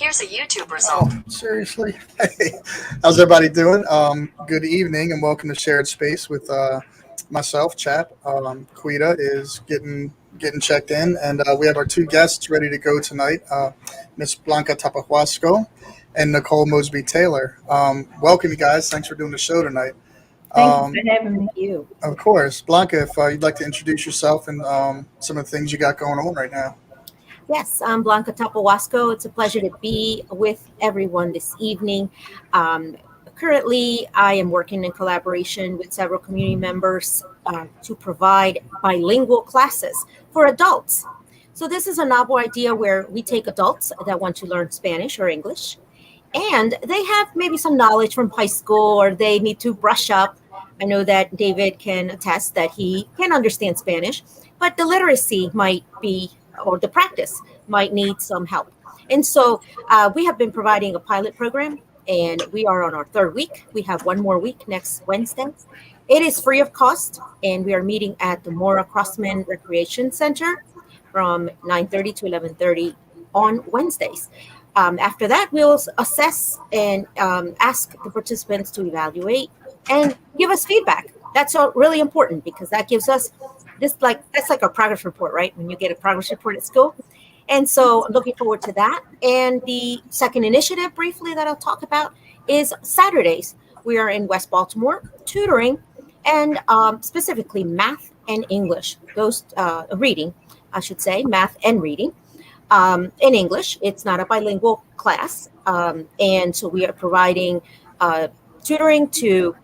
Here's a YouTube result. Oh, seriously? Hey, how's everybody doing? Good evening and welcome to Shared Space with myself, Chap. Quida is getting checked in, and we have our two guests ready to go tonight, Miss Blanca Tapahuasco and Nicole Mosby Taylor. Welcome, you guys. Thanks for doing the show tonight. Thank you for Um, having me. You. of course, Blanca, if you'd like to introduce yourself and some of the things you got going on right now. Yes, I'm Blanca Tapawasco. It's a pleasure to be with everyone this evening. Um, Currently, I am working in collaboration with several community members to provide bilingual classes for adults. So, this is a novel idea where we take adults that want to learn Spanish or English, and they have maybe some knowledge from high school or they need to brush up. I know that David can attest that he can understand Spanish, but the literacy might be, or the practice might need some help. And so we have been providing a pilot program, and we are on our third week. We have one more week next Wednesday. It is free of cost, and we are meeting at the Mora Crossman Recreation Center from 9:30 to 11:30 on Wednesdays. After that, we'll assess and ask the participants to evaluate and give us feedback. That's all really important because that gives us that's like a progress report, right? When you get a progress report at school. And so I'm looking forward to that. And the second initiative, briefly, that I'll talk about is Saturdays. We are in West Baltimore tutoring and specifically math and English, those reading, I should say, math and reading in English. It's not a bilingual class. And so we are providing tutoring to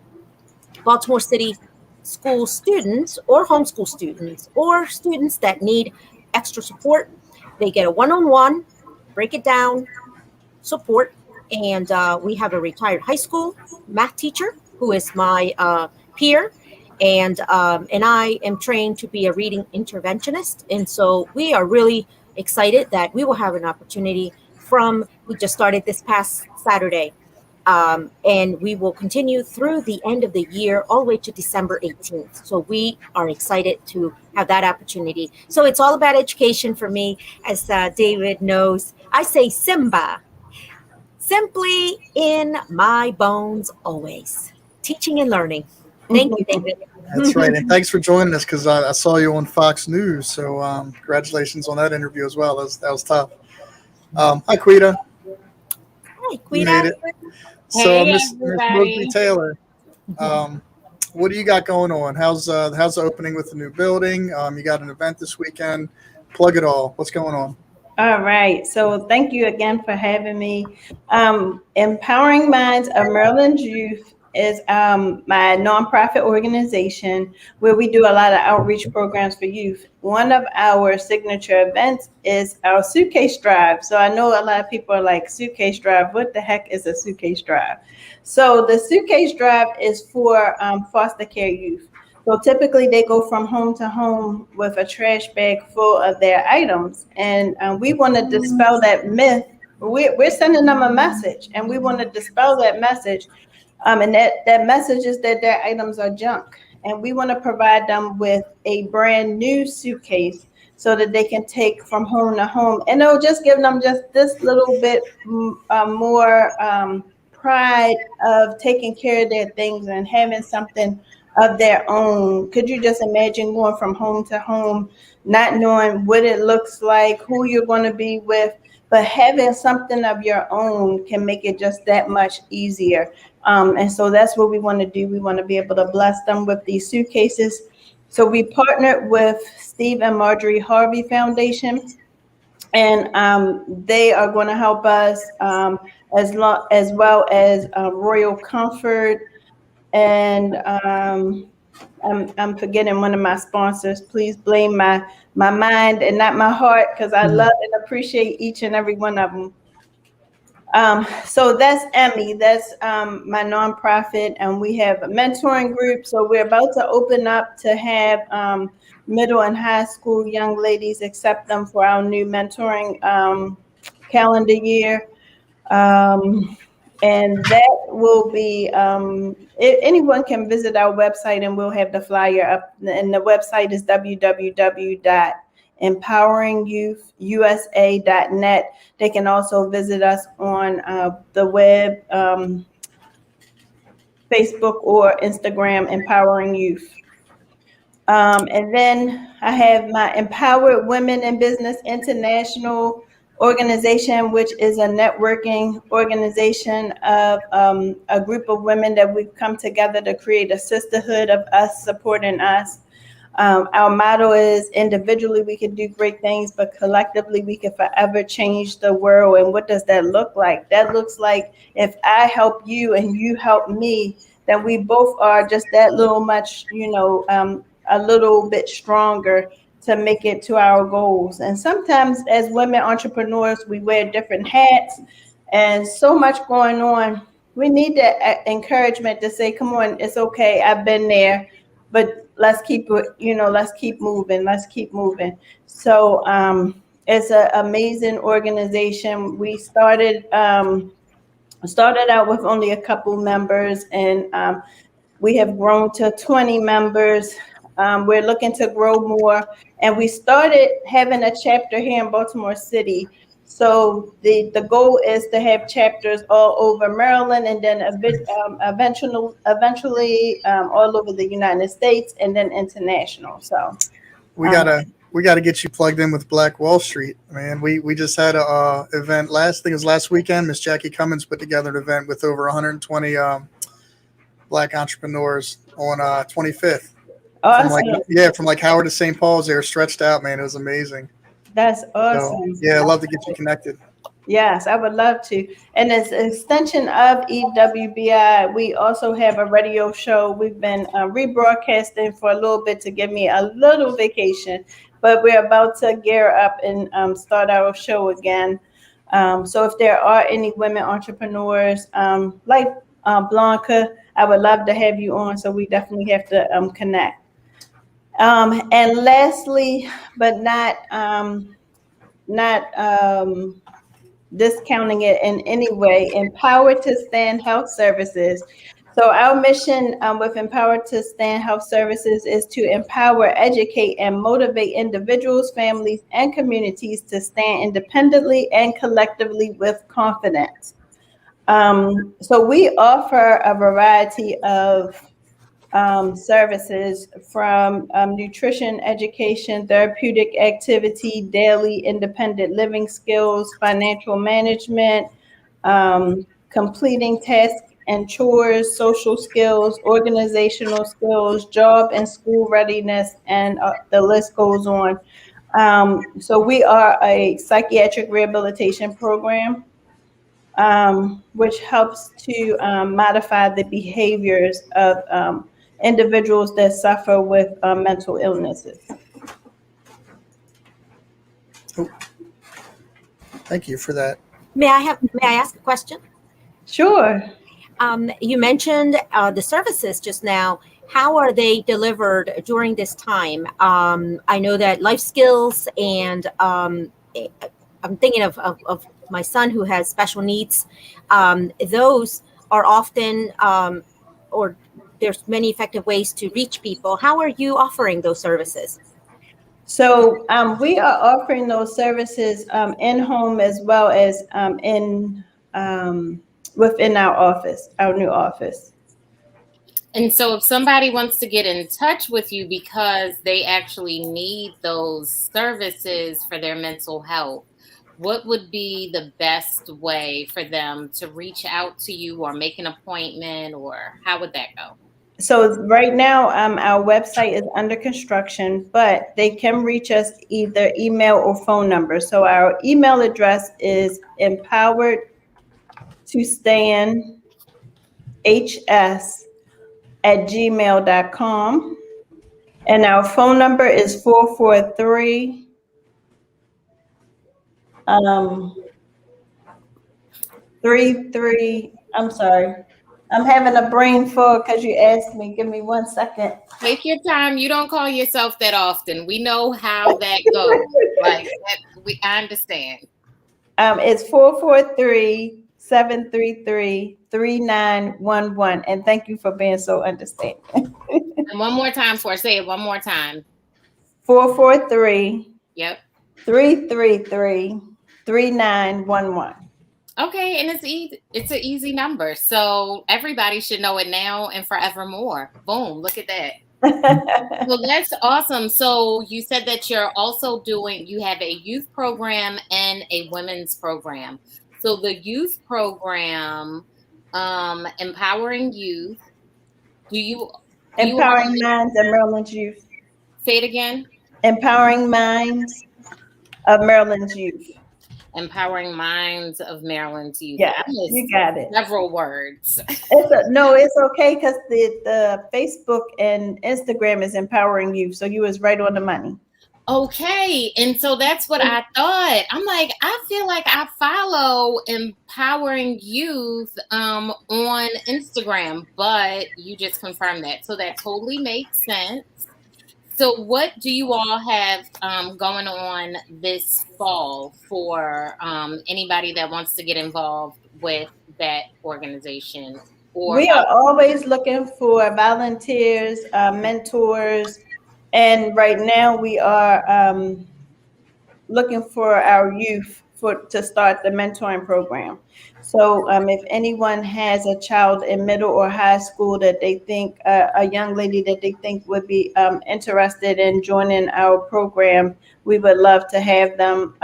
Baltimore City school students or homeschool students or students that need extra support. They get a one-on-one, break it down, support. And we have a retired high school math teacher who is my peer. And I am trained to be a reading interventionist. And so we are really excited that we will have an opportunity we just started this past Saturday. And we will continue through the end of the year, all the way to December 18th. So we are excited to have that opportunity. So it's all about education for me, as David knows. I say Simba, simply in my bones always. Teaching and learning. Thank you, David. That's right, and thanks for joining us because I saw you on Fox News. So congratulations on that interview as well. That was tough. Hi, Quita. Hi, You Quida. made it. So, Hey Miss Mosby everybody. Taylor, what do you got going on? How's the opening with the new building? You got an event this weekend. Plug it all. What's going on? All right. So thank you again for having me. Empowering Minds of Maryland's Youth is my nonprofit organization where we do a lot of outreach programs for youth. One of our signature events is our suitcase drive. So I know a lot of people are like, suitcase drive, what the heck is a suitcase drive? So the suitcase drive is for foster care youth. So typically they go from home to home with a trash bag full of their items. And we want to dispel that myth. We're sending them a message and we want to dispel that message. And that message is that their items are junk. And we want to provide them with a brand new suitcase so that they can take from home to home. And it'll just give them just this little bit more pride of taking care of their things and having something of their own. Could you just imagine going from home to home, not knowing what it looks like, who you're going to be with, but having something of your own can make it just that much easier. And so that's what we want to do. We want to be able to bless them with these suitcases. So we partnered with Steve and Marjorie Harvey Foundation, and they are going to help us as well as Royal Comfort. And I'm forgetting one of my sponsors. Please blame my mind and not my heart, because I love and appreciate each and every one of them. So that's Emmy. That's my nonprofit, and we have a mentoring group. So we're about to open up to have middle and high school young ladies accept them for our new mentoring calendar year. And that will be, anyone can visit our website and we'll have the flyer up. And the website is www.mpmyouth.org. empoweringyouthusa.net. They can also visit us on the web, Facebook or Instagram, Empowering Youth. And then I have my Empowered Women in Business International organization, which is a networking organization of a group of women that we've come together to create a sisterhood of us supporting us. Our motto is individually we can do great things, but collectively we can forever change the world. And what does that look like? That looks like if I help you and you help me, then we both are just that little much, a little bit stronger to make it to our goals. And sometimes as women entrepreneurs, we wear different hats and so much going on. We need that encouragement to say, come on, it's okay. I've been there, but let's keep moving. Let's keep moving. So it's an amazing organization. We started out with only a couple members, and we have grown to 20 members. We're looking to grow more, and we started having a chapter here in Baltimore City. So the goal is to have chapters all over Maryland, and then eventually all over the United States, and then international. So We gotta get you plugged in with Black Wall Street, man. We just had a event I think it was last weekend. Miss Jackie Cummins put together an event with over 120 Black entrepreneurs on 25th. awesome. From like Howard to St. Paul's. They were stretched out, man. It was amazing. That's So awesome. yeah, I'd love to get you connected. Yes, I would love to. And as an extension of EWBI, we also have a radio show. We've been rebroadcasting for a little bit to give me a little vacation, but we're about to gear up and start our show again. So if there are any women entrepreneurs like Blanca, I would love to have you on. So we definitely have to connect. And lastly, but not discounting it in any way, Empowered to Stand Health Services. So our mission with Empowered to Stand Health Services is to empower, educate, and motivate individuals, families, and communities to stand independently and collectively with confidence. So we offer a variety of services from nutrition, education, therapeutic activity, daily independent living skills, financial management, completing tasks and chores, social skills, organizational skills, job and school readiness, and the list goes on. So we are a psychiatric rehabilitation program, which helps to modify the behaviors of individuals that suffer with mental illnesses. Thank you for that. May I ask a question? Sure. You mentioned the services just now. How are they delivered during this time? I know that life skills and I'm thinking of my son who has special needs. Those are often, or there's many effective ways to reach people. How are you offering those services? So we are offering those services in home as well as within our office, our new office. And so if somebody wants to get in touch with you because they actually need those services for their mental health, what would be the best way for them to reach out to you or make an appointment, or how would that go? So right now, our website is under construction, but they can reach us either email or phone number. So our email address is empoweredtostandhs@gmail.com. And our phone number is 443 33. I'm sorry. I'm having a brain fog because you asked me. Give me 1 second. Take your time. You don't call yourself that often. We know how that goes. I understand. It's 443-733-3911. And thank you for being so understanding. And one more time say it one more time. 443 Yep. 333-3911. Okay, and it's easy. It's an easy number, so everybody should know it now and forevermore. Boom! Look at that. Well, that's awesome. So you said that you're also doing. You have a youth program and a women's program. So the youth program, empowering youth. Do you all Empowering Minds of Maryland's Youth. say it again? Empowering Minds of Maryland's Youth. Empowering Minds of Maryland's Youth. Yeah, I you missed got it. several words. No, it's okay because the Facebook and Instagram is Empowering Youth. So you was right on the money. Okay, and so that's what I thought. I'm like, I feel like I follow Empowering Youth on Instagram, but you just confirmed that. So that totally makes sense. So what do you all have going on this fall for anybody that wants to get involved with that organization? Or We are always looking for volunteers, mentors, and right now we are looking for our youth to start the mentoring program. So if anyone has a child in middle or high school that they think a young lady that they think would be interested in joining our program, we would love to have them.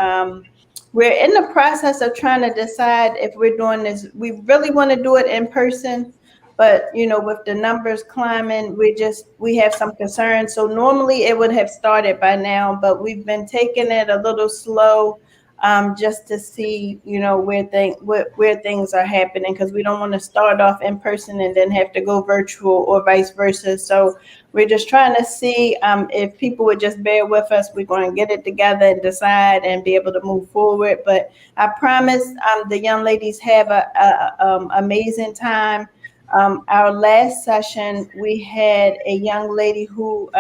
We're in the process of trying to decide if we're doing this. We really want to do it in person, but with the numbers climbing, we have some concerns. So normally it would have started by now, but we've been taking it a little slow, just to see where things are happening, because we don't want to start off in person and then have to go virtual or vice versa. So we're just trying to see if people would just bear with us. We're going to get it together and decide and be able to move forward. But I promise the young ladies have a amazing time. Our last session, we had a young lady who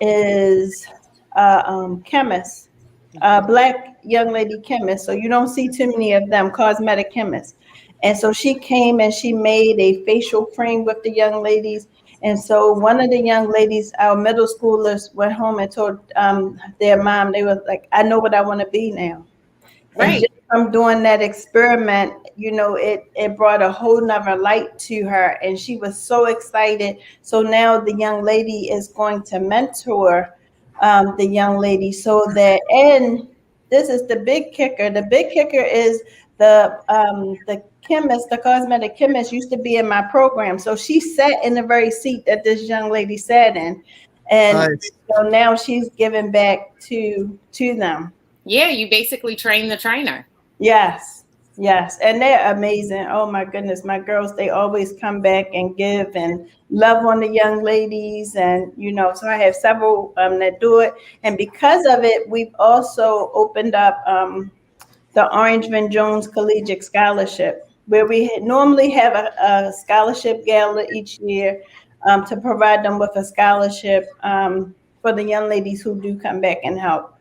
is a chemist, a Black young lady chemist. So you don't see too many of them, cosmetic chemists. And so she came and she made a facial cream with the young ladies. And so one of the young ladies, our middle schoolers, went home and told their mom, they were like, I know what I want to be now. And right. just from doing that experiment, it brought a whole nother light to her, and she was so excited. So now the young lady is going to mentor the young lady, so that, and this is the big kicker. The big kicker is the chemist, the cosmetic chemist, used to be in my program. So she sat in the very seat that this young lady sat in, and Nice. so now she's giving back to them. Yeah, you basically train the trainer. Yes, yes. And they're amazing. Oh my goodness, my girls, they always come back and give and love on the young ladies. And, so I have several that do it. And because of it, we've also opened up the Orange Van Jones Collegiate Scholarship, where we normally have a scholarship gala each year to provide them with a scholarship for the young ladies who do come back and help.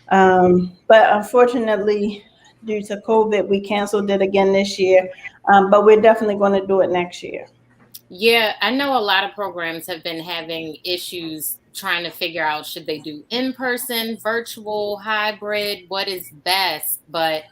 But unfortunately, due to COVID, we canceled it again this year. But we're definitely going to do it next year. Yeah, I know a lot of programs have been having issues trying to figure out should they do in person, virtual, hybrid, what is best. But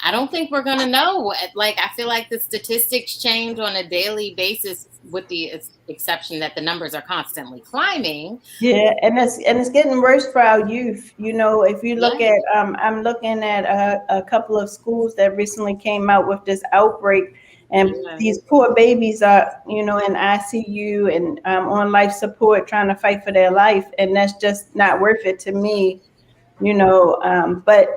I don't think we're going to know. Like, I feel like the statistics change on a daily basis, with the exception that the numbers are constantly climbing. Yeah, and it's getting worse for our youth. If you look Yeah. at, I'm looking at a couple of schools that recently came out with this outbreak, and Yeah. these poor babies are, in ICU and on life support, trying to fight for their life, and that's just not worth it to me. But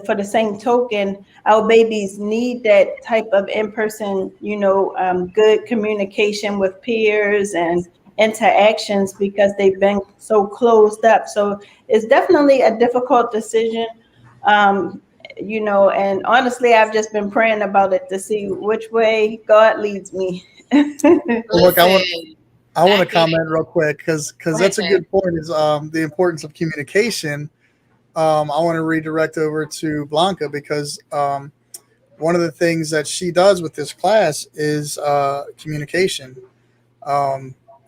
for the same token, our babies need that type of in-person, good communication with peers and interactions, because they've been so closed up. So it's definitely a difficult decision. And honestly, I've just been praying about it to see which way God leads me. Look, Listen, I want I to get it. comment real quick because Go ahead, that's a Chad. good point. Is the importance of communication. I want to redirect over to Blanca because one of the things that she does with this class is communication.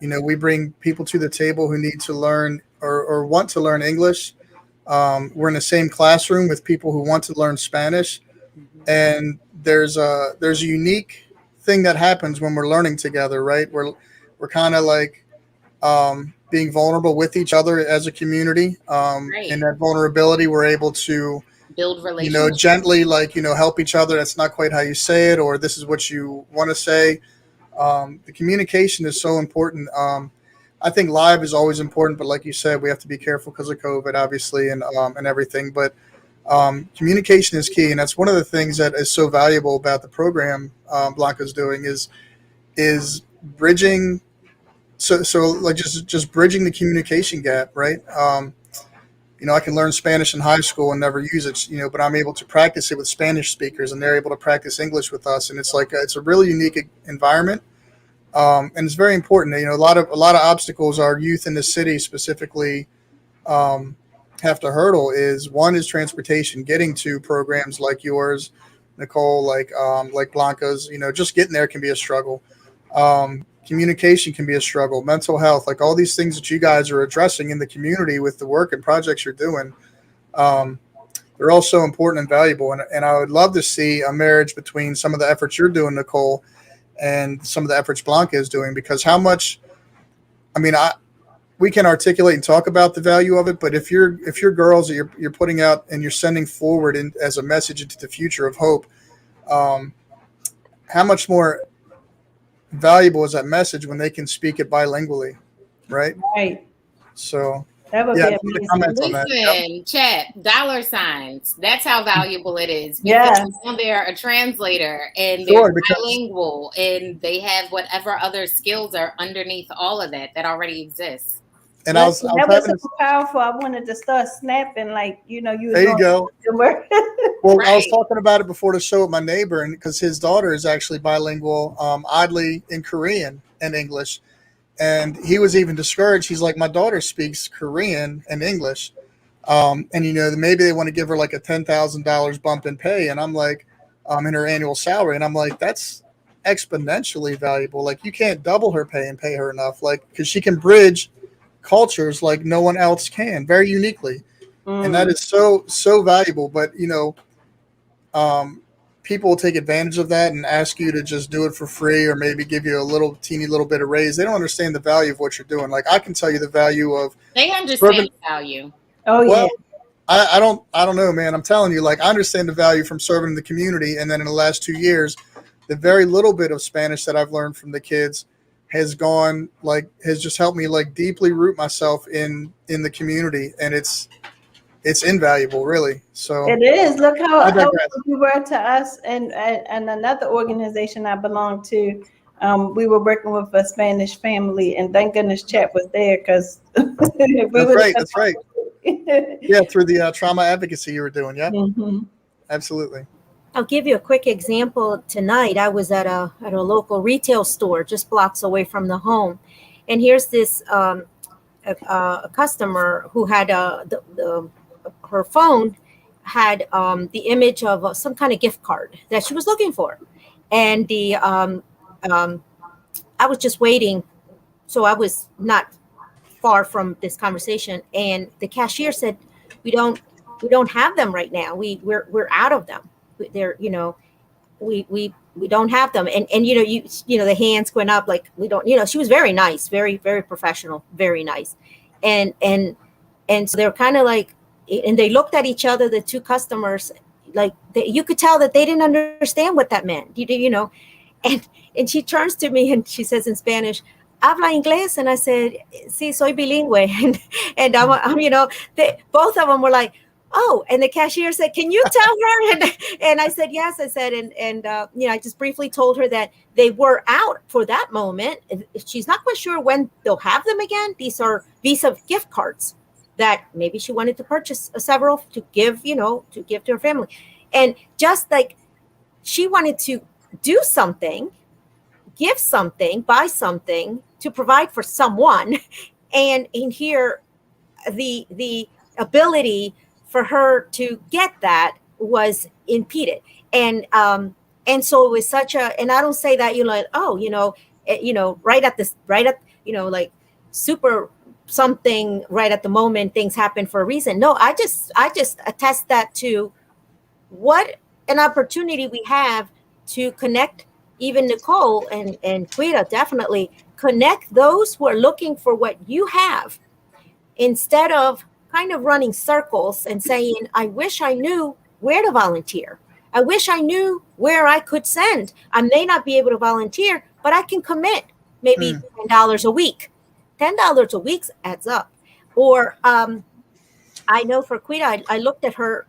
We bring people to the table who need to learn or want to learn English. we're in the same classroom with people who want to learn Spanish, and there's a unique thing that happens when we're learning together, right? We're kind of like being vulnerable with each other as a community. In Right. that vulnerability, we're able to, Build relationships. gently, like, help each other. That's not quite how you say it, or this is what you want to say. The communication is so important. I think live is always important, but like you said, we have to be careful because of COVID, obviously, and everything. But communication is key, and that's one of the things that is so valuable about the program Blanca's doing is bridging. So like just bridging the communication gap, right? I can learn Spanish in high school and never use it, but I'm able to practice it with Spanish speakers, and they're able to practice English with us, and it's like it's a really unique environment, and it's very important. A lot of obstacles our youth in the city specifically um, have to hurdle is one is transportation, getting to programs like yours, Nicole, like Blanca's. Just getting there can be a struggle. Communication can be a struggle. Mental health, like all these things that you guys are addressing in the community with the work and projects you're doing. Um, they're all so important and valuable. And I would love to see a marriage between some of the efforts you're doing, Nicole, and some of the efforts Blanca is doing. Because how much, I mean, we can articulate and talk about the value of it, but if you're girls that you're putting out and you're sending forward as a message into the future of hope, um, how much more valuable is that message when they can speak it bilingually, right? Right. So, That would yeah, be some of the amazing. comments on that. Yep. Listen, chat, dollar signs. That's how valuable it is. Because Yeah. on there a translator and they're Sure, because bilingual and they have whatever other skills are underneath all of that already exists. and Listen, I was that was having so powerful. I wanted to start snapping like, you was there you doing go. the work. Well, I was Right. talking about it before the show with my neighbor, and because his daughter is actually bilingual, oddly in Korean and English, and he was even discouraged. He's like, my daughter speaks Korean and English, and maybe they want to give her like a $10,000 bump in pay, and I'm like, in her annual salary, and I'm like, that's exponentially valuable. Like you can't double her pay and pay her enough, like because she can bridge cultures like no one else can, very uniquely, and that Mm. is so valuable. But um, people will take advantage of that and ask you to just do it for free or maybe give you a little teeny little bit of raise. They don't understand the value of what you're doing. Like I can tell you the value of They serving. understand the value. Oh Well, yeah. I don't know, man. I'm telling you, like I understand the value from serving in the community, and then in the last 2 years, the very little bit of Spanish that I've learned from the kids has just helped me like deeply root myself in the community, and it's invaluable, really. So It is. Look how I helpful digress. you were to us and another organization I belong to. We were working with a Spanish family, and thank goodness Chap was there because we That's would right. That's right. have. Yeah, through the trauma advocacy you were doing. Yep, Mhm. absolutely. I'll give you a quick example. Tonight, I was at a local retail store just blocks away from the home, and here's this a customer who had her phone had the image of some kind of gift card that she was looking for, and the um, I was just waiting, so I was not far from this conversation, and the cashier said, "We don't have them right now. We're out of them. They're we don't have them." And the hands went up like we don't. She was very nice, very very professional, very nice, and so they're kind of like, and they looked at each other, the two customers, like you could tell that they didn't understand what that meant. And she turns to me and she says in Spanish, "Habla inglés?" And I said, "Sí, soy bilingüe." And both of them were like, "Oh," and the cashier said, "Can you tell her?" And I said, "Yes." I said, and I just briefly told her that they were out for that moment. She's not quite sure when they'll have them again. These are Visa gift cards that maybe she wanted to purchase several to give to her family. And just like she wanted to do something, give something, buy something to provide for someone, and in here the ability for her to get that was impeded. And so it was such a, and I don't say that, right at this, right at, like super something right at the moment, things happen for a reason. No, I just attest that to what an opportunity we have to connect, even Nicole and Quita, definitely connect those who are looking for what you have, instead of kind of running circles and saying, I wish I knew where to volunteer. I wish I knew where I could send. I may not be able to volunteer, but I can commit maybe Mm. $10 a week. $10 a week adds up. Or I know for Quita, I looked at her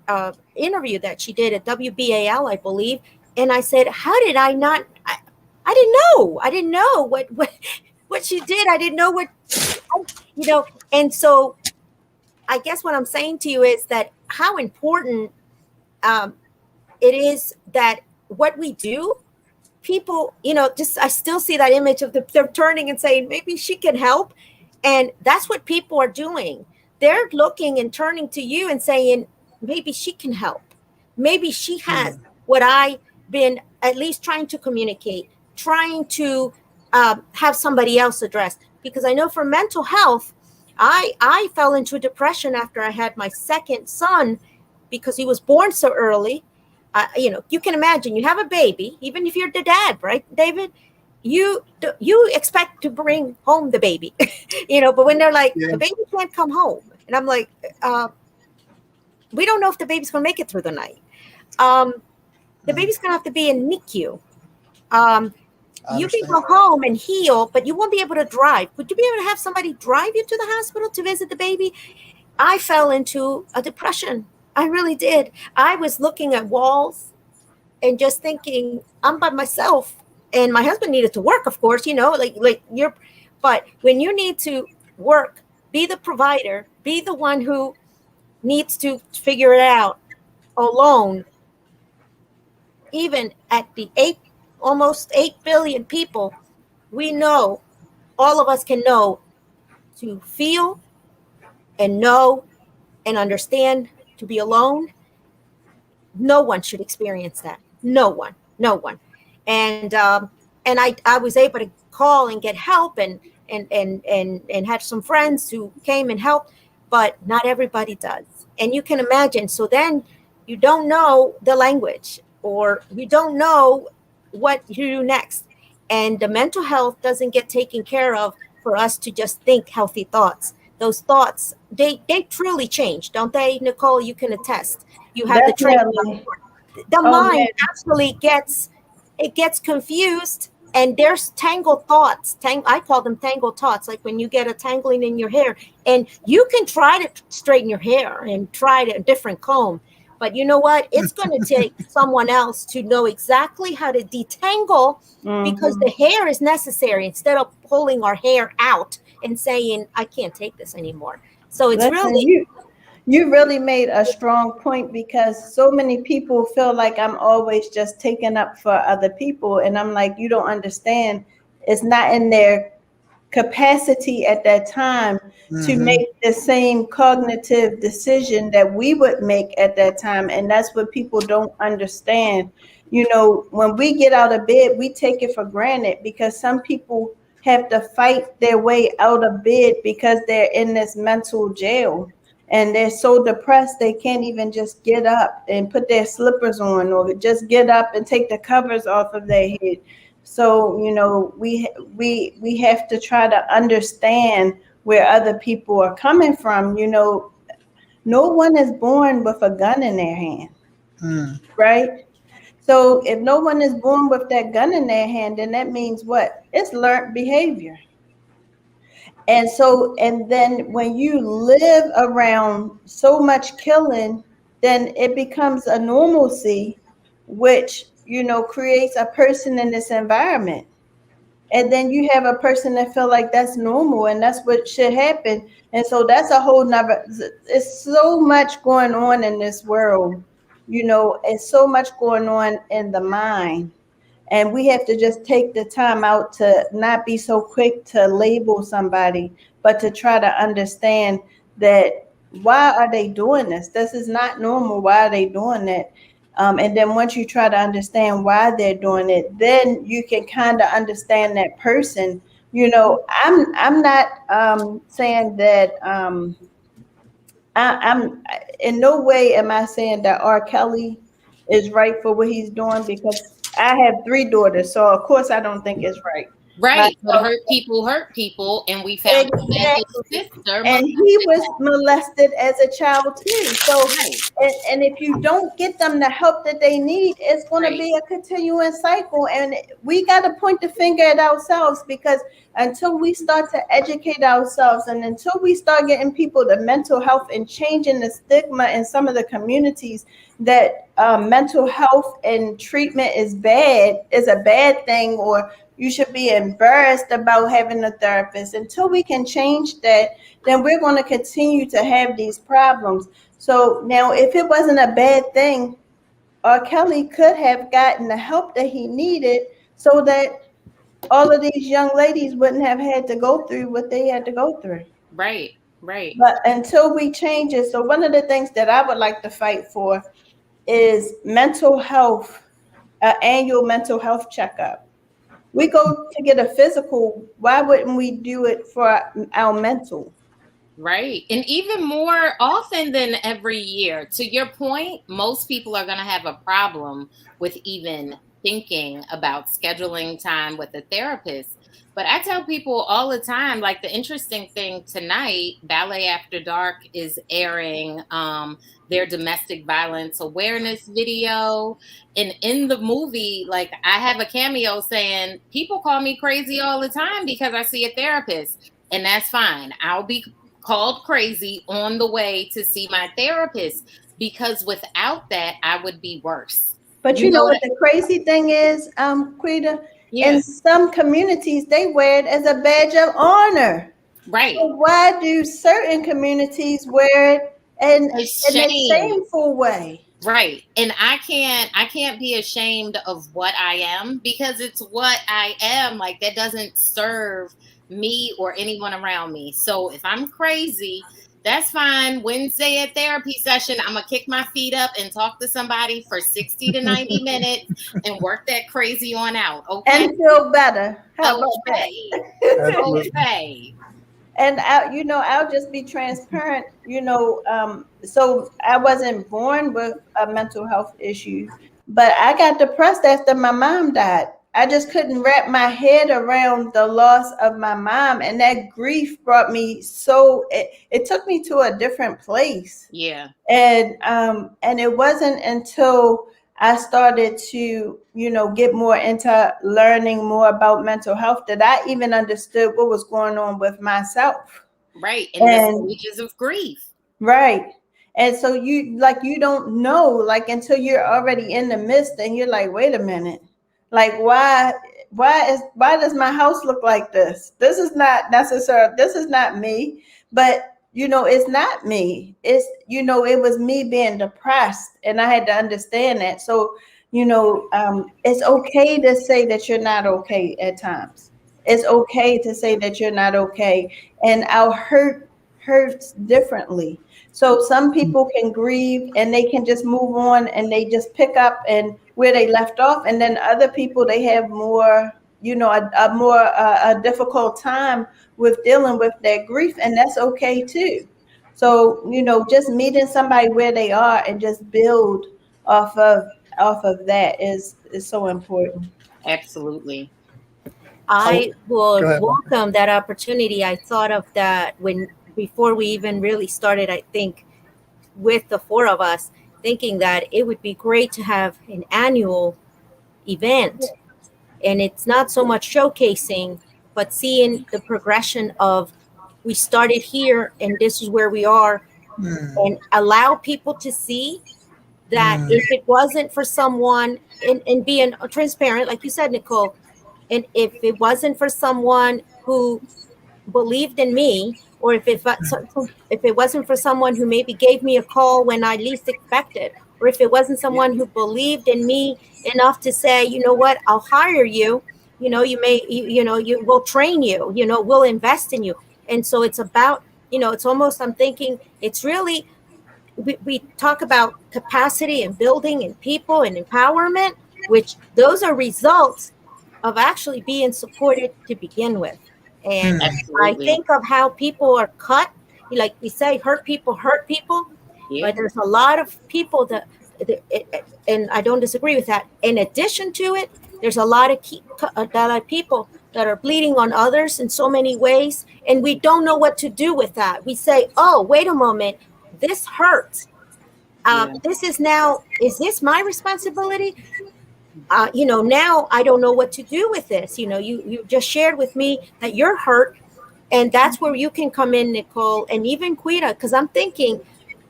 interview that she did at WBAL, I believe, and I said, how did I not? I didn't know. I didn't know what she did. I didn't know what, you know. And so I guess what I'm saying to you is that how important um, it is that what we do, people, just I still see that image of them turning and saying, maybe she can help. And that's what people are doing. They're looking and turning to you and saying, maybe she can help. Maybe she has Mm. what I've been at least trying to communicate, trying to have somebody else address. Because I know for mental health, I fell into depression after I had my second son because he was born so early. You can imagine you have a baby, even if you're the dad, right, David? You expect to bring home the baby, but when they're like, Yeah. the baby can't come home, and I'm like, we don't know if the baby's going to make it through the night. Um, the Mm. baby's going to have to be in NICU. Um, I you can understand. go home and heal, but you won't be able to drive. Would you be able to have somebody drive you to the hospital to visit the baby? I fell into a depression. I really did. I was looking at walls and just thinking, I'm by myself. And my husband needed to work, of course, like you're, but when you need to work, be the provider, be the one who needs to figure it out alone, even at the almost 8 billion people, we know, all of us can know, to feel and know and understand, to be alone. No one should experience that. No one, no one. And I was able to call and get help, and had some friends who came and helped, but not everybody does. And you can imagine. So then you don't know the language, or you don't know what to do next. And the mental health doesn't get taken care of for us to just think healthy thoughts. Those thoughts, they truly change, don't they, Nicole? You can attest. You have the training. Definitely. The Oh mind man, actually gets confused, and there's tangled thoughts. I call them tangled thoughts, like when you get a tangling in your hair, and you can try to straighten your hair and try a different comb, but you know what, it's going to take someone else to know exactly how to detangle, because hmm the hair is necessary, instead of pulling our hair out and saying, I can't take this anymore. So it's listen, really, you really made a strong point, because so many people feel like I'm always just taking up for other people, and I'm like, you don't understand. It's not in their capacity at that time to Mm-hmm. make the same cognitive decision that we would make at that time. And that's what people don't understand. When we get out of bed, we take it for granted, because some people have to fight their way out of bed because they're in this mental jail, and they're so depressed they can't even just get up and put their slippers on, or just get up and take the covers off of their head. So we have to try to understand where other people are coming from. No one is born with a gun in their hand, Mm. right? So if no one is born with that gun in their hand, then that means what? It's learned behavior. And then when you live around so much killing, then it becomes a normalcy, which creates a person in this environment. And then you have a person that feel like that's normal and that's what should happen. And so that's a whole nother, it's so much going on in this world. It's so much going on in the mind, and we have to just take the time out to not be so quick to label somebody, but to try to understand that, why are they doing this? This is not normal. Why are they doing that? And then once you try to understand why they're doing it, then you can kind of understand that person, I'm not saying that I'm in no way am I saying that R. Kelly is right for what he's doing, because I have three daughters, so of course I don't think it's right. My Right. But daughter, hurt people. And we found out that his exactly. sister And he molested was molested as a child too. So, her. Right. and if you don't get them the help that they need, it's going to Right. be a continuing cycle. And we got to point the finger at ourselves, because until we start to educate ourselves, and until we start getting people the mental health and changing the stigma in some of the communities that mental health and treatment is a bad thing, or you should be embarrassed about having a therapist. Until we can change that, then we're going to continue to have these problems. So now, if it wasn't a bad thing, R. Kelly could have gotten the help that he needed, so that all of these young ladies wouldn't have had to go through what they had to go through. Right. Right. But until we change it, so one of the things that I would like to fight for is mental health, an annual mental health checkup. We go to get a physical. Why wouldn't we do it for our mental? Right. And even more often than every year. To your point, most people are going to have a problem with even thinking about scheduling time with a therapist. But I tell people all the time, like the interesting thing tonight, Ballet After Dark is airing their domestic violence awareness video. And in the movie, like I have a cameo saying, people call me crazy all the time because I see a therapist. And that's fine. I'll be called crazy on the way to see my therapist, because without that I would be worse. But You you know know what? what the crazy thing is, Quita? Yeah. In some communities, they wear it as a badge of honor. So Right. why do certain communities wear it It's in a shame. shameful way? Right. And I can't be ashamed of what I am, because it's what I am. Like that doesn't serve me or anyone around me. So if I'm crazy, that's fine. Wednesday at therapy session, I'm gonna kick my feet up and talk to somebody for 60 to 90 minutes and work that crazy on out. Okay? And feel better. How about Okay. that? Absolutely. Okay. And I'll just be transparent. So I wasn't born with a mental health issue, but I got depressed after my mom died. I just couldn't wrap my head around the loss of my mom, and that grief brought me it took me to a different place. Yeah. And it wasn't until I started to get more into learning more about mental health that I even understood what was going on with myself. Right. In the And stages of grief. right. And so you don't know, like, until you're already in the midst, and you're like, wait a minute, like, why does my house look like this? This is not necessary. This is not me. But it's not me. It was me being depressed, and I had to understand that. So it's okay to say that you're not okay at times. It's okay to say that you're not okay, and our hurts differently. So some people can grieve and they can just move on, and they just pick up and where they left off. And then other people, they have more, a more a difficult time with dealing with their grief, and that's okay too. So just meeting somebody where they are and just build off of that is so important. Absolutely. So I go would ahead, Blanca. welcome that opportunity. I thought of that when before we even really started, I think, with the four of us, thinking that it would be great to have an annual event. And it's not so much showcasing, but seeing the progression of we started here and this is where we are, Hmm. and allow people to see that Hmm. if it wasn't for someone, and being transparent, like you said, Nicole, and if it wasn't for someone who believed in me, or if it wasn't for someone who maybe gave me a call when I least expected, or if it wasn't Yeah. someone who believed in me enough to say, you know what, I'll hire you, you will train you, we'll invest in you. And so it's about, it's almost, I'm thinking it's really, we talk about capacity and building and people and empowerment, which those are results of actually being supported to begin with. And Hmm. I Absolutely. think of how people are cut. Like we say, hurt people. But Yeah. there's a lot of people and I don't disagree with that. In addition to it, there's a lot of people that are bleeding on others in so many ways, and we don't know what to do with that. We say, "Oh, wait a moment, this hurts. Yeah. Is this my responsibility? Now I don't know what to do with this. You just shared with me that you're hurt, and that's where you can come in, Nicole, and even Quita, because I'm thinking,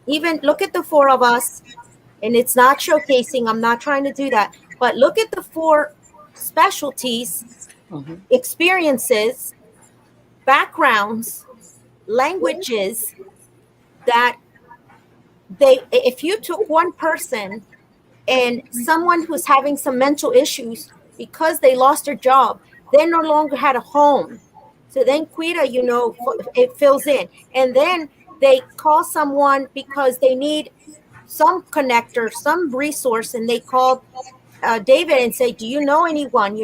even look at the four of us, and it's not showcasing. I'm not trying to do that, but look at the four specialties, Hmm. experiences, backgrounds, languages that if you took one person and someone who's having some mental issues because they lost their job, they no longer had a home. So then Quita, it fills in. And then they call someone because they need some connector, some resource, and they call David and say, "Do you know anyone?"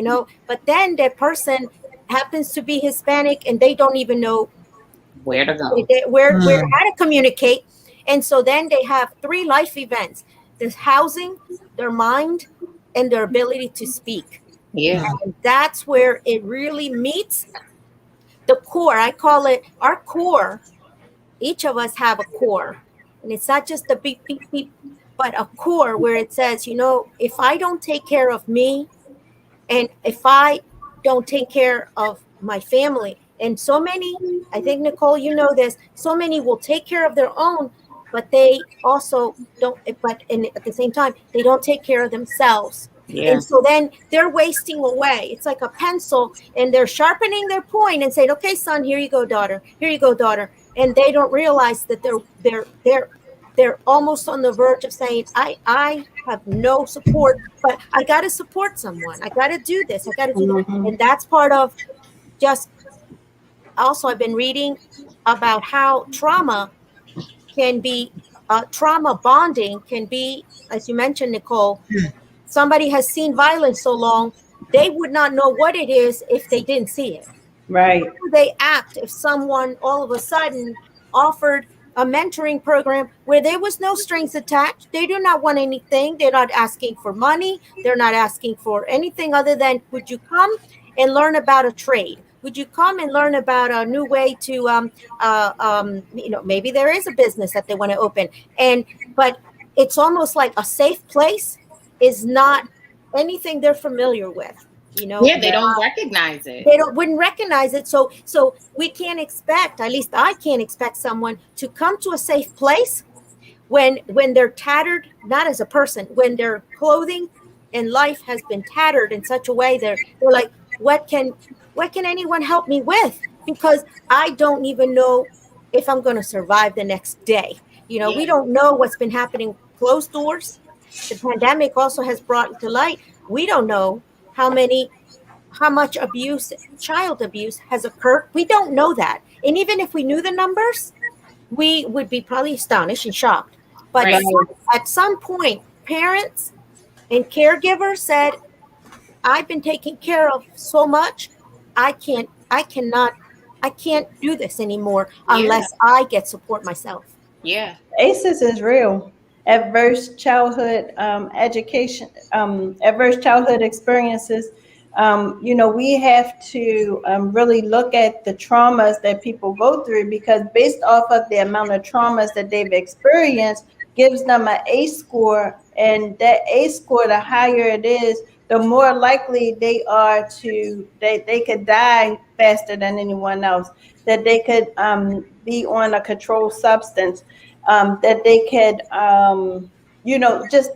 But then that person happens to be Hispanic, and they don't even know Where to go? where Hmm. how to communicate. And so then they have three life events: this housing, their mind, and their ability to speak. Yeah. Hmm. And that's where it really meets the core. I call it our core. Each of us have a core, and it's not just the beep beep beep, but a core where it says, if I don't take care of me, and if I don't take care of my family, and so many, I think, Nicole, you know this, so many will take care of their own, but they also don't, at the same time, they don't take care of themselves. Yeah. And so then they're wasting away. It's like a pencil, and they're sharpening their point and saying, "Okay, son, here you go, daughter. Here you go, daughter." And they don't realize that they're almost on the verge of saying, I have no support, but I got to support someone. I got to do this. I got to do that. Mhm. And that's part of just also, I've been reading about how trauma bonding can be, as you mentioned, Nicole. Somebody has seen violence so long, they would not know what it is if they didn't see it. Right. They act if someone all of a sudden offered a mentoring program where there was no strings attached? They do not want anything. They're not asking for money. They're not asking for anything other than, would you come and learn about a trade? Would you come and learn about a new way to, maybe there is a business that they want to open. But it's almost like a safe place is not anything they're familiar with. Yeah. They don't recognize it. They don't wouldn't recognize it. So we can't expect, at least I can't expect someone to come to a safe place when they're tattered, not as a person, when their clothing and life has been tattered in such a way they're like, what can anyone help me with? Because I don't even know if I'm going to survive the next day. We Yeah. don't know what's been happening closed doors. The pandemic also has brought to light, we don't know how much abuse, child abuse, has occurred. We don't know that. And even if we knew the numbers, we would be probably astonished and shocked. But Right. Right. at some point, parents and caregivers said, "I've been taken care of so much, I can't do this anymore Yeah. unless I get support myself." Yeah. ACEs is real. Adverse childhood education, adverse childhood experiences. We have to really look at the traumas that people go through, because based off of the amount of traumas that they've experienced gives them an ACE score, and that ACE score, the higher it is, the more likely they are they could die faster than anyone else, that they could be on a controlled substance, that they could, just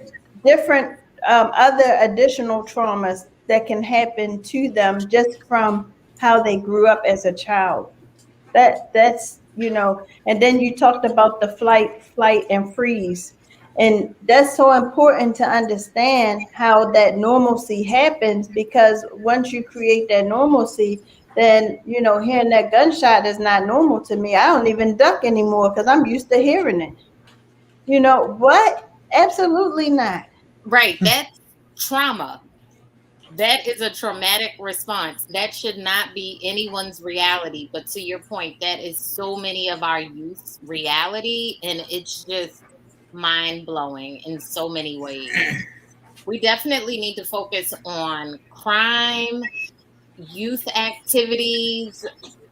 different other additional traumas that can happen to them just from how they grew up as a child. And then you talked about the flight and freeze. And that's so important to understand how that normalcy happens, because once you create that normalcy, then hearing that gunshot is not normal to me. I don't even duck anymore because I'm used to hearing it. You know what? Absolutely not. Right. That's trauma. That is a traumatic response. That should not be anyone's reality. But to your point, that is so many of our youth's reality. And it's just mind blowing in so many ways. We definitely need to focus on crime, youth activities,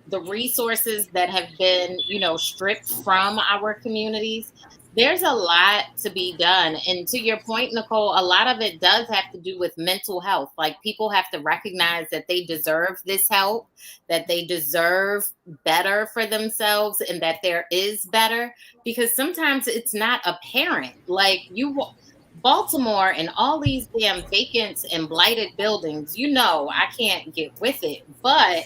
the resources that have been, stripped from our communities. There's a lot to be done. And to your point, Nicole, a lot of it does have to do with mental health. Like, people have to recognize that they deserve this help, that they deserve better for themselves, and that there is better, because sometimes it's not apparent. Like, Baltimore and all these damn vacant and blighted buildings, I can't get with it. But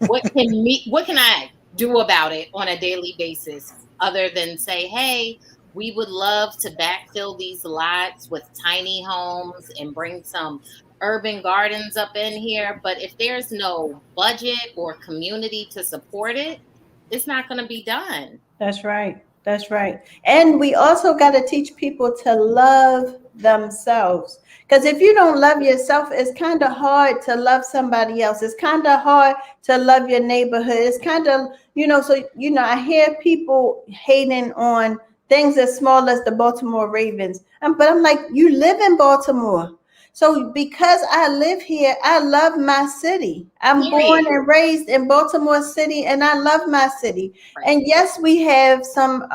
what can I do about it on a daily basis other than say, hey, we would love to backfill these lots with tiny homes and bring some urban gardens up in here. But if there's no budget or community to support it, it's not going to be done. That's right. That's right. And we also got to teach people to love themselves. Because if you don't love yourself, it's kind of hard to love somebody else. It's kind of hard to love your neighborhood. It's kind of, I hear people hating on things as small as the Baltimore Ravens. But I'm like, you live in Baltimore. So because I live here, I love my city. I'm born and raised in Baltimore City, and I love my city. Right. And yes, we have some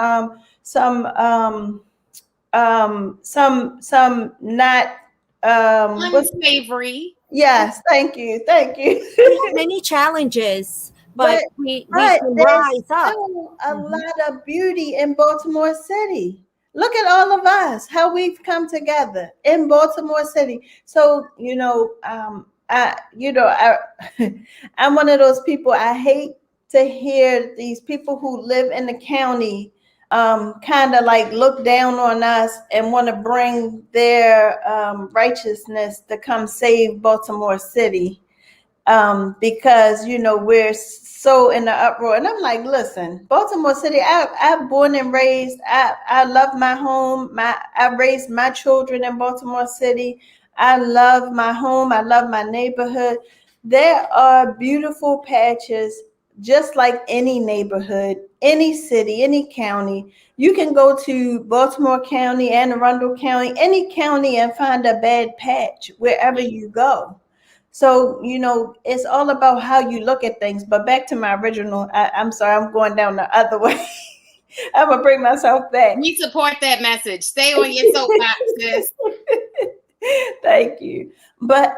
not unsavory. Yes, thank you. Many challenges, but we can rise up. A lot of beauty in Baltimore City. Look at all of us, how we've come together in Baltimore City. So, I'm one of those people. I hate to hear these people who live in the county kind of like look down on us and want to bring their righteousness to come save Baltimore City. Because we're so in the uproar, and I'm like, listen, Baltimore City, I'm born and raised. I love my home. I raised my children in Baltimore City. I love my home. I love my neighborhood. There are beautiful patches, just like any neighborhood, any city, any county. You can go to Baltimore County, Anne Arundel County, any county, and find a bad patch wherever you go. So, it's all about how you look at things. But back to my original, I'm sorry, I'm going down the other way. I'm going to bring myself back. We support that message. Stay on your soapbox, sis. Thank you. But,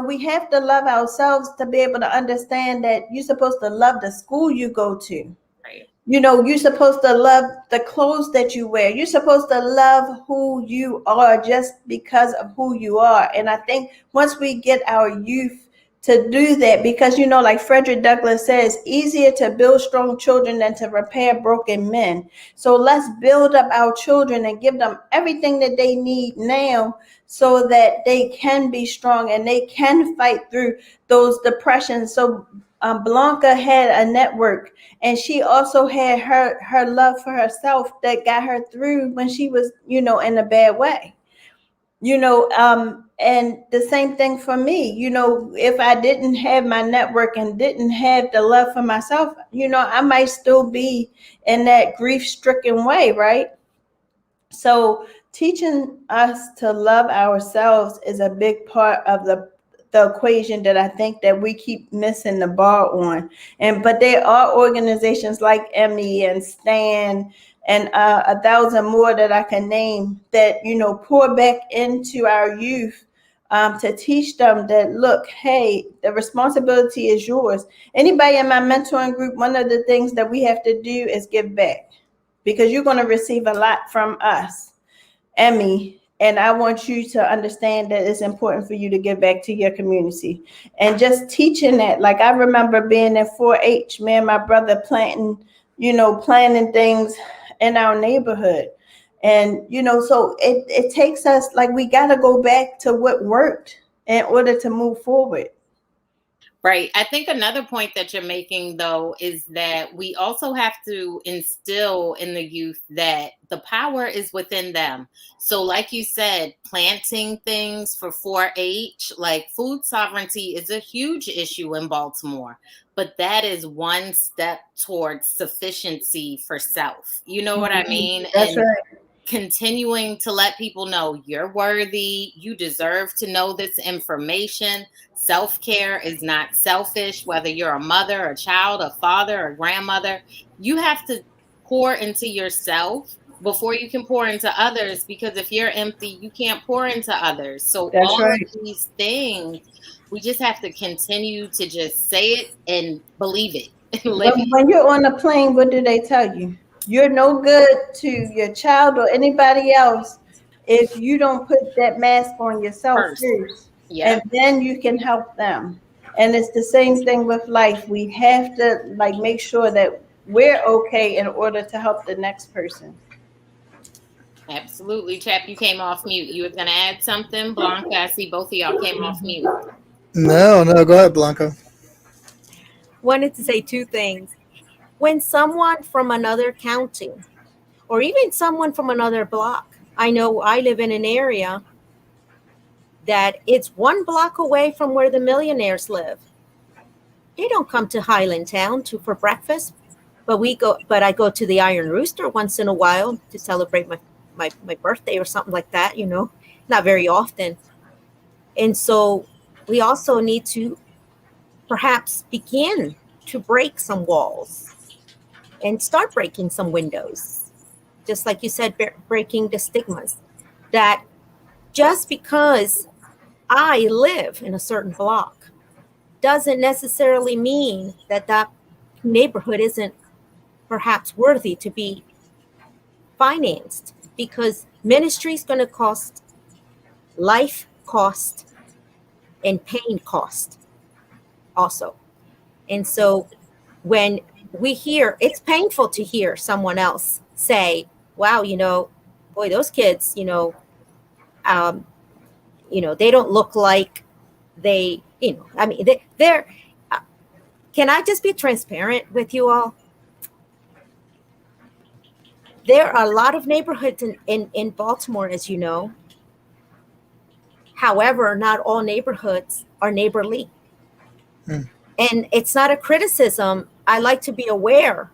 we have to love ourselves to be able to understand that you're supposed to love the school you go to. Right. You're supposed to love the clothes that you wear. You're supposed to love who you are just because of who you are. And I think once we get our youth to do that, because, like Frederick Douglass says, easier to build strong children than to repair broken men. So let's build up our children and give them everything that they need now so that they can be strong and they can fight through those depressions. So Blanca had a network, and she also had her love for herself that got her through when she was, in a bad way. And the same thing for me. If I didn't have my network and didn't have the love for myself, I might still be in that grief-stricken way, right? So teaching us to love ourselves is a big part of the equation that I think that we keep missing the bar on. But there are organizations like Emmy and Stan and 1,000 more that I can name that, pour back into our youth to teach them that, look, hey, the responsibility is yours. Anybody in my mentoring group, one of the things that we have to do is give back, because you're going to receive a lot from us, Emmy. And I want you to understand that it's important for you to give back to your community. And just teaching that, like I remember being in 4-H, me and my brother planting things in our neighborhood. And, so it takes us, like, we got to go back to what worked in order to move forward. Right. I think another point that you're making, though, is that we also have to instill in the youth that the power is within them. So, like you said, planting things for 4-H, like food sovereignty is a huge issue in Baltimore, but that is one step towards sufficiency for self. You know what I Mhm. mean? That's And right. continuing to let people know you're worthy, you deserve to know this information. Self care is not selfish, whether you're a mother, a child, a father, a grandmother. You have to pour into yourself before you can pour into others, because if you're empty, you can't pour into others. So, That's all of right. these things, we just have to continue to just say it and believe it and live it When you're on a plane, what do they tell you? You're no good to your child or anybody else if you don't put that mask on yourself first. first, and Yep, then you can help them. And it's the same thing with life. We have to like make sure that we're okay in order to help the next person. absolutely. Chap, you came off mute. You were going to add something? Blanca, I see both of y'all came off mute. No, no, go ahead, Blanca. Wanted to say two things. When someone from another county or even someone from another block, I know I live in an area that it's 1 block away from where the millionaires live. They don't come to Highland Town for breakfast, but I go to the Iron Rooster once in a while to celebrate my birthday or something like that, not very often. And so we also need to perhaps begin to break some walls and start breaking some windows. Just like you said, breaking the stigmas that just because I live in a certain block doesn't necessarily mean that that neighborhood isn't perhaps worthy to be financed, because ministry is going to cost life cost and pain cost also. And so when we hear, it's painful to hear someone else say, wow, boy, those kids, um, they don't look like I mean, they're, uh, can I just be transparent with you all? There are a lot of neighborhoods in Baltimore, as you know. However, not all neighborhoods are neighborly. Hmm. And it's not a criticism. I like to be aware.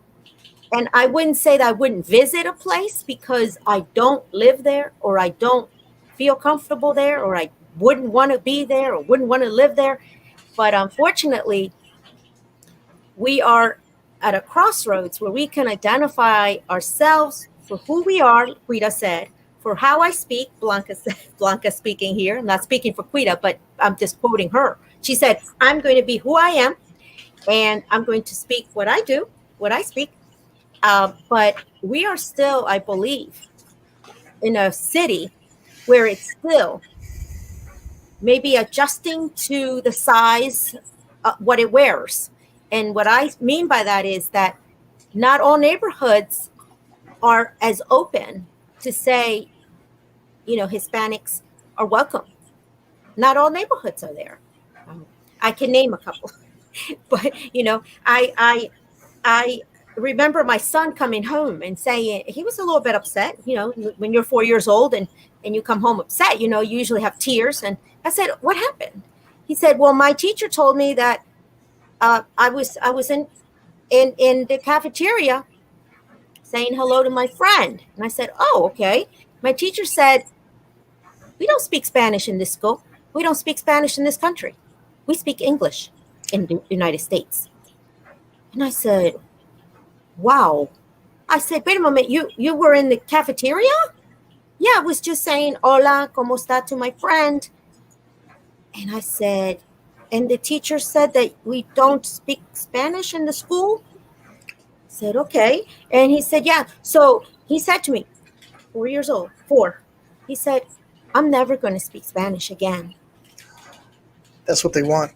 And I wouldn't say that I wouldn't visit a place because I don't live there or I don't feel comfortable there or I wouldn't want to be there or wouldn't want to live there. But unfortunately, we are at a crossroads where we can identify ourselves for who we are, Quida said, for how I speak, Blanca said, Blanca speaking here, I'm not speaking for Quida, but I'm just quoting her. She said, I'm going to be who I am and I'm going to speak what I do, what I speak. But we are still, I believe, in a city where it's still maybe adjusting to the size, what it wears. And what I mean by that is that not all neighborhoods are as open to say, Hispanics are welcome. Not all neighborhoods are there. Um, I can name a couple, but I remember my son coming home and saying he was a little bit upset. When you're 4 years old and you come home upset, you usually have tears. And I said, "What happened?" He said, "Well, my teacher told me that I was in the cafeteria saying hello to my friend." And I said, "Oh, okay." My teacher said, "We don't speak Spanish in this school. We don't speak Spanish in this country. We speak English in the United States." And I said, "Wow." I said, "Wait a moment, you were in the cafeteria?" "Yeah, I was just saying hola, ¿cómo está?" to my friend. And I said, "And the teacher said that we don't speak Spanish in the school?" I said, "Okay." And he said, "Yeah." So he said to me, 4 years old, 4. He said, "I'm never going to speak Spanish again." That's what they want.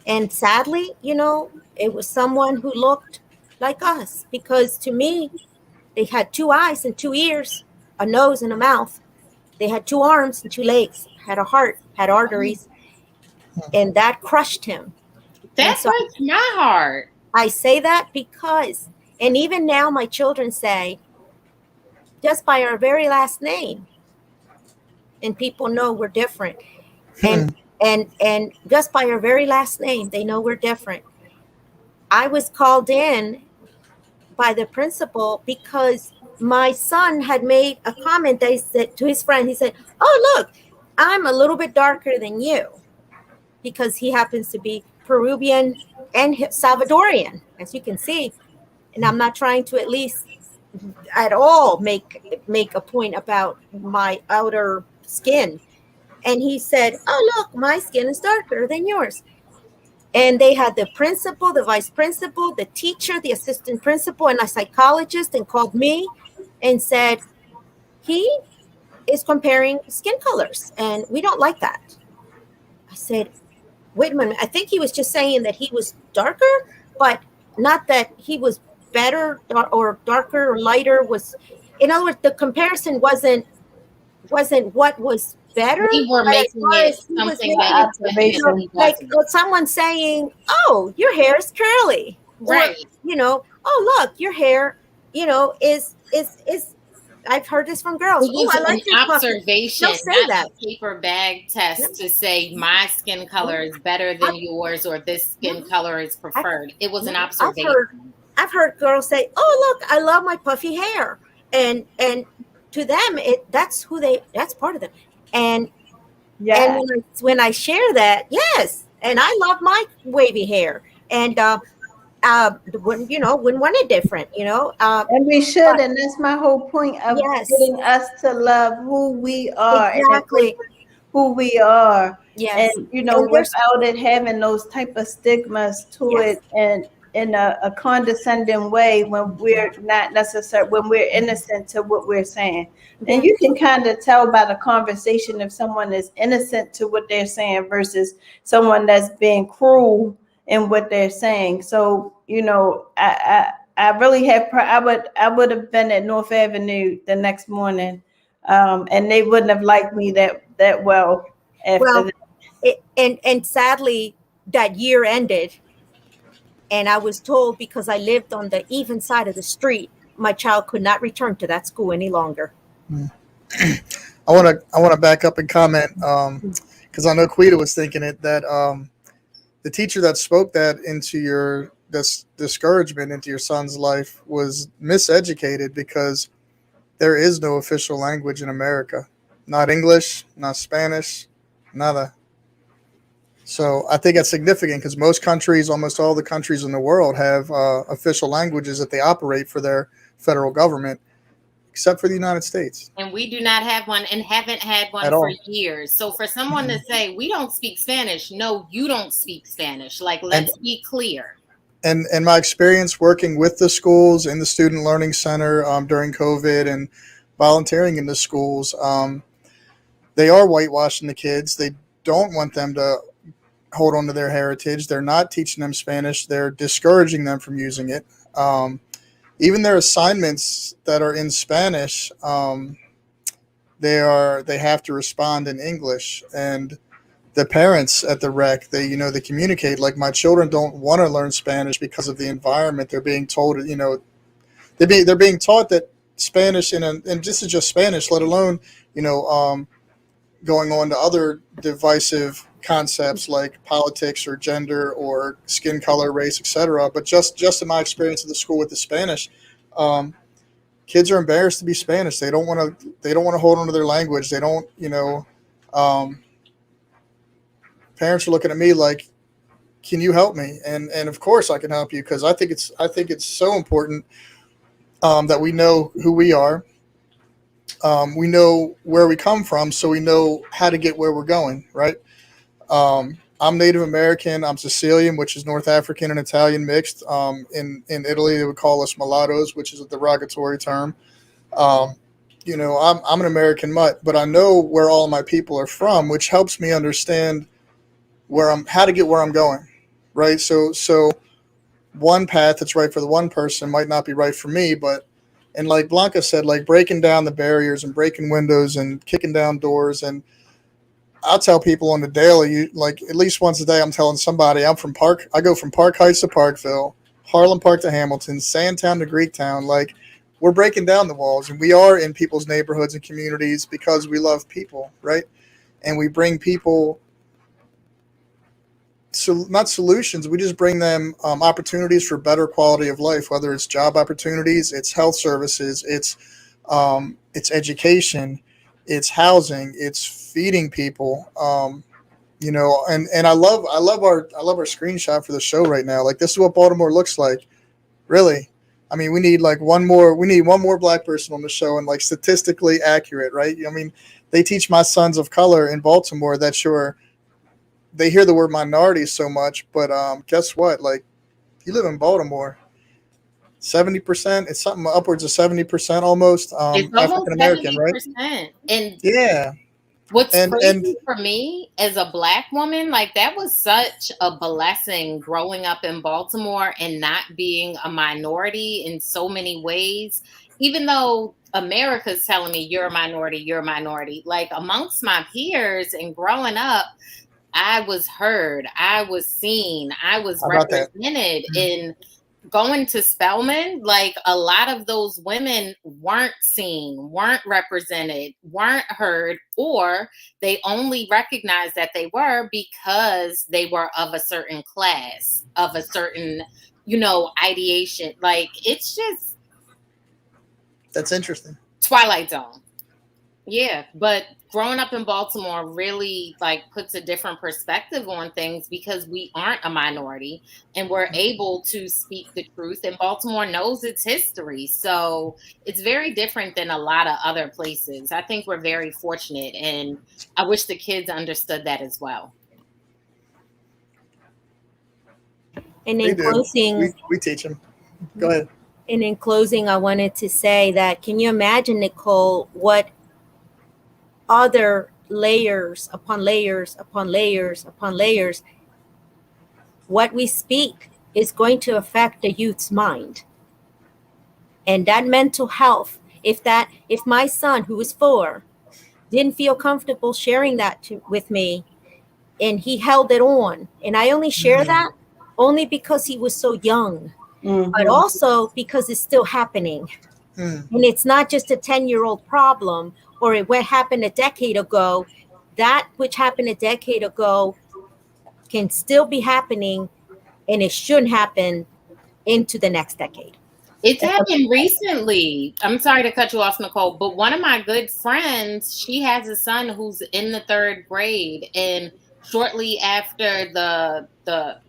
And sadly, it was someone who looked like us, because to me, they had 2 eyes and 2 ears, a nose and a mouth. They had 2 arms and 2 legs, had a heart, had arteries. and that crushed him. And That so breaks my heart. I say that because, and even now my children say, just by our very last name, and people know we're different. And and just by our very last name, they know we're different. I was called in by the principal because my son had made a comment that he said to his friend, he said, "Oh, look, I'm a little bit darker than you," because he happens to be Peruvian and Salvadorian, as you can see. And I'm not trying to at least at all make a point about my outer skin. And he said, "Oh, look, my skin is darker than yours." And they had the principal, the vice principal, the teacher, the assistant principal, and a psychologist, and called me and said, "He is comparing skin colors, and we don't like that." I said, "Wait a minute. I think he was just saying that he was darker, but not that he was better or darker or lighter. Was, in other words, the comparison wasn't what was better, We were but as making far it as he was something that making, it Observation. definitely like wasn't. someone saying, 'Oh, your hair is curly,' or Right. "Oh, look, your hair, is." I've heard this from girls. It "Oh, was I like an your puffy." observation, They'll say not that. a paper bag No, test to say my skin color is better than I've, yours or this no, skin color is I've, preferred. It was an no, observation. I've heard girls say, "Oh, look, I love my puffy hair," and to them, that's part of them. And Yeah. when I share that, yes, and I love my wavy hair, and wouldn't want it different, And we should, but and that's my whole point of yes, getting us to love who we are and exactly, embrace who we are. And yes, and there's without it having those type of stigmas to yes, it, and in a condescending way, when we're not necessary, when we're innocent to what we're saying. And you yes, can kind of tell by the conversation if someone is innocent to what they're saying versus someone that's being cruel in what they're saying. So, I really I would have been at North Avenue the next morning, and they wouldn't have liked me that well after well, that. and sadly that year ended, and I was told, because I lived on the even side of the street, my child could not return to that school any longer. I want to back up and comment because I know Quita was thinking it that the teacher that spoke that into your this discouragement into your son's life was miseducated because there is no official language in America, not English, not Spanish, nada. So I think that's significant because most countries, almost all the countries in the world, have official languages that they operate for their federal government, except for the United States And we do not have one and haven't had at one for all. years. So for someone to say we don't speak Spanish, no, you don't speak Spanish. Like, And let's be clear. and my experience working with the schools in the student learning center during COVID and volunteering in the schools, they are whitewashing the kids. They don't want them to hold on to their heritage. They're not teaching them Spanish. They're discouraging them from using it. Um, Even their assignments that are in Spanish, they have to respond in English. And the parents at the rec, they communicate like my children don't want to learn Spanish because of the environment. They're being told, they're being taught that Spanish and this is just Spanish, let alone you know going on to other divisive concepts like politics or gender or skin color, race, etc. But just in my experience at the school with the Spanish, um, kids are embarrassed to be Spanish. They don't want to hold on to their language. They don't. Um, Parents are looking at me like, "Can you help me?" And of course I can help you because I think it's so important that we know who we are. We know where we come from, so we know how to get where we're going. Right. I'm Native American. I'm Sicilian, which is North African and Italian mixed. In Italy, they would call us mulattoes, which is a derogatory term. Um, I'm an American mutt, but I know where all my people are from, which helps me understand how to get where I'm going. Right. So one path that's right for the one person might not be right for me, but and like Blanca said, like breaking down the barriers and breaking windows and kicking down doors and I'll tell people on the daily, like at least once a day, I'm telling somebody I'm from Park. I go from Park Heights to Parkville, Harlem Park to Hamilton, Sandtown to Greektown. Like we're breaking down the walls, and we are in people's neighborhoods and communities because we love people, right? And we bring people, so not solutions. We just bring them opportunities for better quality of life, whether it's job opportunities, it's health services, it's education, it's housing, it's feeding people. And I love our screenshot for the show right now. Like this is what Baltimore looks like. Really, I mean, we need one more black person on the show, and like statistically accurate, right? I mean, they teach my sons of color in Baltimore that sure they hear the word minority so much, but guess what? Like you live in Baltimore, 70%. It's something upwards of 70% almost It's African almost American, right? 70%. And Yeah, what's and crazy for me as a black woman, like that was such a blessing growing up in Baltimore and not being a minority in so many ways. Even though America's telling me you're a minority, like amongst my peers and growing up, I was heard, I was seen, I was how about that? represented in going to Spelman. Like a lot of those women weren't seen, weren't represented, weren't heard, or they only recognized that they were because they were of a certain class, of a certain, ideation. Like it's just That's interesting. Twilight Zone. Yeah, but growing up in Baltimore really like puts a different perspective on things because we aren't a minority and we're able to speak the truth, and Baltimore knows its history. So it's very different than a lot of other places. I think we're very fortunate, and I wish the kids understood that as well. And They in do. closing, We teach them. Go ahead. I wanted to say that can you imagine, Nicole, what other layers upon layers upon layers upon layers, what we speak is going to affect the youth's mind and that mental health. If my son who was 4 didn't feel comfortable sharing that with me, and he held it on, and I only share Mm, that only because he was so young, but Mm-hmm. also because it's still happening. mm. And it's not just a 10-year-old problem or what happened a decade ago. That which happened a decade ago can still be happening, and it shouldn't happen into the next decade. It's happened recently. I'm sorry to cut you off, Nicole, but one of my good friends, she has a son who's in the third grade, and shortly after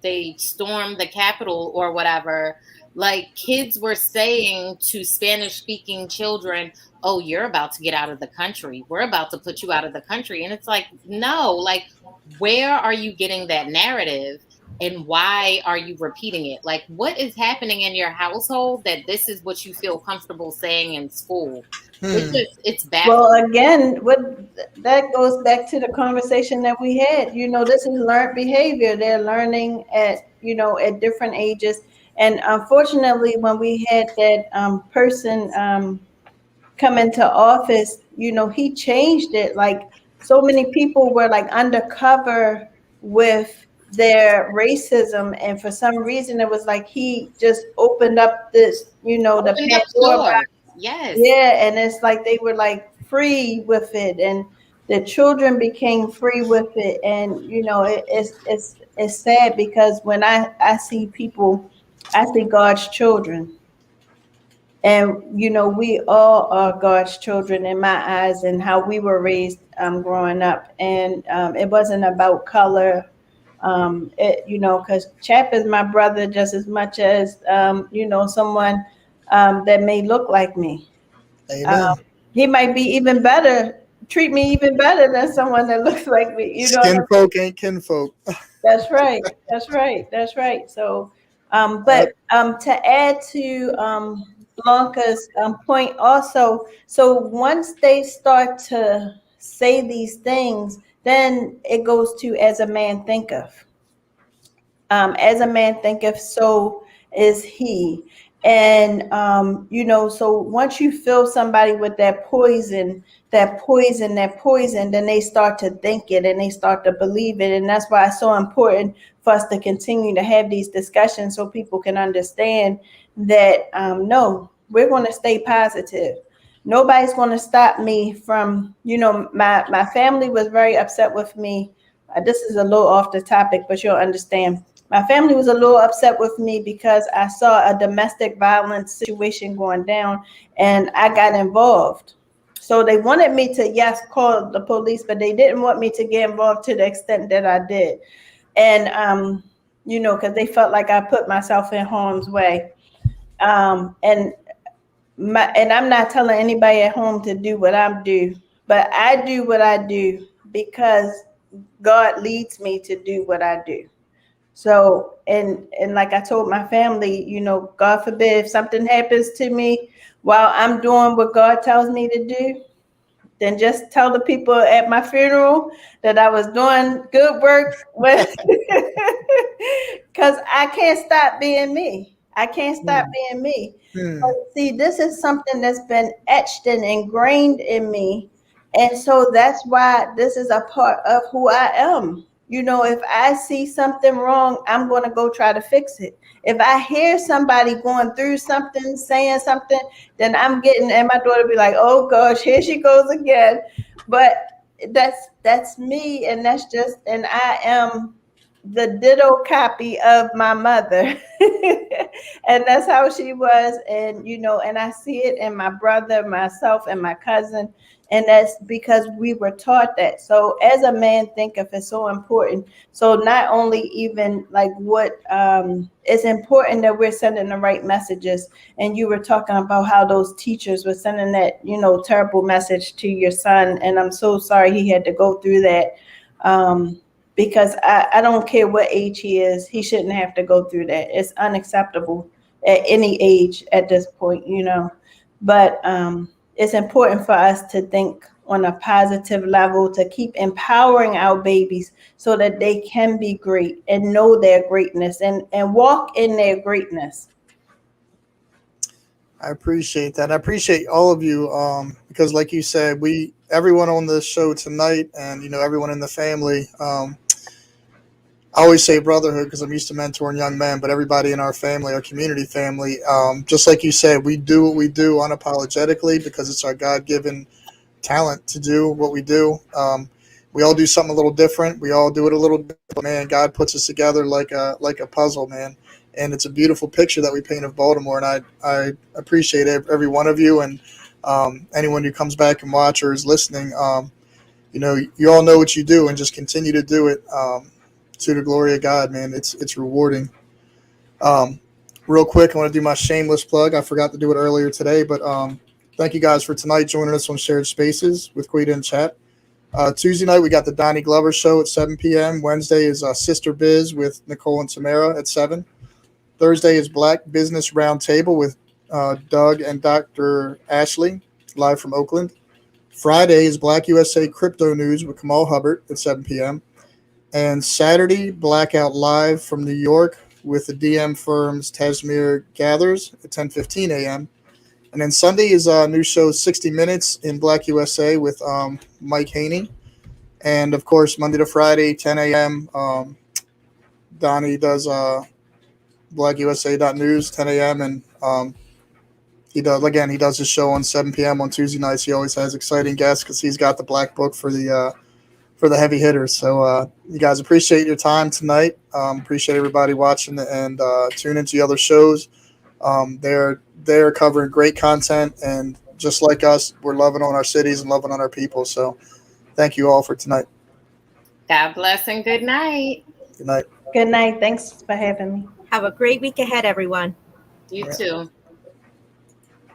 they stormed the Capitol or whatever, like kids were saying to Spanish speaking children, "Oh, you're about to get out of the country. We're about to put you out of the country." And it's like, no, like where are you getting that narrative? And why are you repeating it? Like, what is happening in your household that this is what you feel comfortable saying in school? Hmm. It's Well, baffling. again, what that goes back to the conversation that we had. This is learned behavior. They're learning at different ages. And unfortunately, when we had that person come into office, he changed it. Like so many people were like undercover with their racism, and for some reason, it was like he just opened up the Opened up Pandora. doors. Yes. Yeah, and it's like they were like free with it, and the children became free with it, and it's sad because when I see people, I see God's children, and we all are God's children in my eyes, and how we were raised growing up, and it wasn't about color. Because Chap is my brother just as much as someone that may look like me. Um, Amen. he might be even better, treat me even better than someone that looks like me. You know what Skin I mean? folk ain't kinfolk. That's right. That's right. That's right. So, Yep. but to add to Blanca's point also, so once they start to say these things, then it goes to as a man thinketh. As a man thinketh, so is he. And so once you fill somebody with that poison, then they start to think it and they start to believe it. And that's why it's so important for us to continue to have these discussions so people can understand that no, we're going to stay positive. Nobody's going to stop me from, my family was very upset with me. This is a little off the topic, but you'll understand. My family was a little upset with me because I saw a domestic violence situation going down and I got involved. So they wanted me to, yes, call the police, but they didn't want me to get involved to the extent that I did. And, because they felt like I put myself in harm's way. And I'm not telling anybody at home to do what I do, but I do what I do because God leads me to do what I do. So, and like I told my family, God forbid if something happens to me while I'm doing what God tells me to do, then just tell the people at my funeral that I was doing good work with, because I can't stop being me. I can't stop being me. But see, this is something that's been etched and ingrained in me. And so that's why this is a part of who I am. If I see something wrong, I'm going to go try to fix it. If I hear somebody going through something, saying something, then and my daughter be like, oh gosh, here she goes again. But that's me, and and I am the ditto copy of my mother. And that's how she was. And I see it in my brother, myself, and my cousin. And that's because we were taught that. So as a man thinketh, it's so important. So not only even like what it's important that we're sending the right messages. And you were talking about how those teachers were sending that, terrible message to your son. And I'm so sorry he had to go through that. Because I don't care what age he is, he shouldn't have to go through that. It's unacceptable at any age at this point, But it's important for us to think on a positive level, to keep empowering our babies so that they can be great and know their greatness and walk in their greatness. I appreciate that. I appreciate all of you because, like you said, everyone on this show tonight, and everyone in the family. I always say brotherhood because I'm used to mentoring young men, but everybody in our family, our community family, just like you said, we do what we do unapologetically because it's our God-given talent to do what we do. We all do something a little different. We all do it a little different. Man, God puts us together like a puzzle, man. And it's a beautiful picture that we paint of Baltimore. And I appreciate every one of you and anyone who comes back and watch or is listening. You all know what you do and just continue to do it to the glory of God, man. It's rewarding. Real quick, I want to do my shameless plug. I forgot to do it earlier today, but thank you guys for tonight joining us on Shared Spaces with Quida and Chap. Tuesday night, we got the Donnie Glover Show at 7 p.m. Wednesday is Sister Biz with Nicole and Tamara at 7. Thursday is Black Business Roundtable with Doug and Dr. Ashley, live from Oakland. Friday is Black USA Crypto News with Kamal Hubbard at 7 p.m. And Saturday, Blackout Live from New York with the DM firm's Tasmir Gathers at 10:15 a.m. And then Sunday is a new show, 60 Minutes in Black USA with Mike Haney. And, of course, Monday to Friday, 10 a.m., Donnie does blackusa.news, 10 a.m., and he does his show on 7 p.m. on Tuesday nights. He always has exciting guests because he's got the black book for the heavy hitters. So you guys appreciate your time tonight. Appreciate everybody watching and tune into the other shows. They're covering great content, and just like us, we're loving on our cities and loving on our people. So thank you all for tonight. God bless and good night. Good night. Good night. Thanks for having me. Have a great week ahead, everyone. You too.